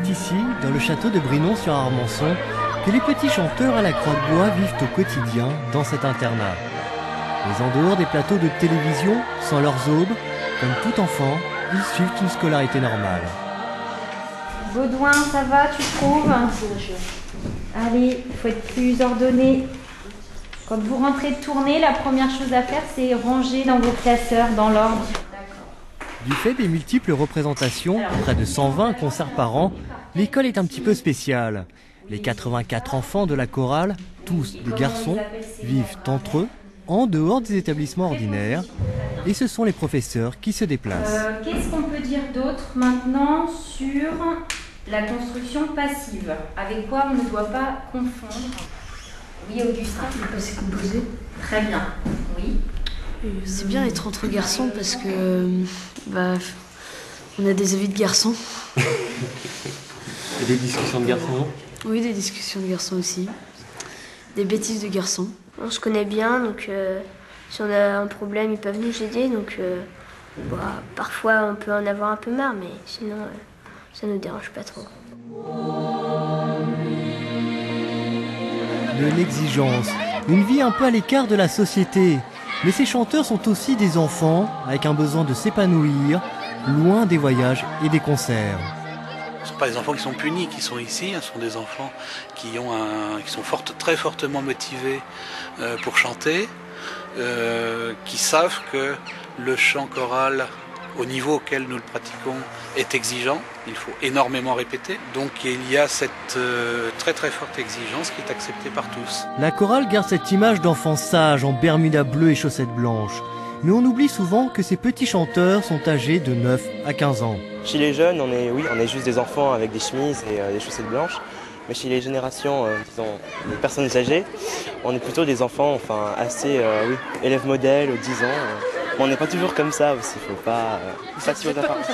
C'est ici, dans le château de Brinon-sur-Armançon, que les petits chanteurs à la croix de bois vivent au quotidien dans cet internat. Mais en dehors des plateaux de télévision, sans leurs aubes, comme tout enfant, ils suivent une scolarité normale. Baudouin, ça va, tu trouves? Allez, il faut être plus ordonné. Quand vous rentrez de tournée, la première chose à faire, c'est ranger dans vos classeurs, dans l'ordre. Du fait des multiples représentations, près de 120 concerts par an, l'école est un petit peu spéciale. Les 84 enfants de la chorale, tous des garçons, vivent entre eux, en dehors des établissements ordinaires, et ce sont les professeurs qui se déplacent. Qu'est-ce qu'on peut dire d'autre maintenant sur la construction passive? Avec quoi on ne doit pas confondre? Oui, Augustin. Le passé composé. Très bien. Oui. C'est bien être entre garçons parce que on a des avis de garçons. Et des discussions de garçons, non? Oui, des discussions de garçons aussi. Des bêtises de garçons. On se connaît bien, donc si on a un problème, ils peuvent nous aider. Donc parfois, on peut en avoir un peu marre, mais sinon, ça ne nous dérange pas trop. De l'exigence, une vie un peu à l'écart de la société. Mais ces chanteurs sont aussi des enfants avec un besoin de s'épanouir, loin des voyages et des concerts. Ce ne sont pas des enfants qui sont punis, qui sont ici, ce sont des enfants qui sont très fortement motivés pour chanter, qui savent que le chant choral, au niveau auquel nous le pratiquons, est exigeant. Il faut énormément répéter. Donc il y a cette très très forte exigence qui est acceptée par tous. La chorale garde cette image d'enfants sages en bermuda bleue et chaussettes blanches. Mais on oublie souvent que ces petits chanteurs sont âgés de 9 à 15 ans. Chez les jeunes, on est juste des enfants avec des chemises et des chaussettes blanches. Mais chez les générations, disons, les personnes âgées, on est plutôt des enfants assez élèves modèles, 10 ans. On n'est pas toujours comme ça aussi, il ne faut pas... Vous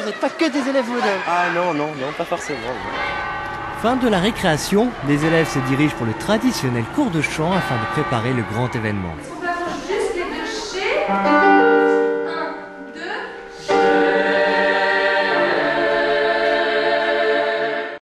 n'êtes pas que des élèves modèles. Ah non, pas forcément. Non. Fin de la récréation, les élèves se dirigent pour le traditionnel cours de chant afin de préparer le grand événement. On va juste les deux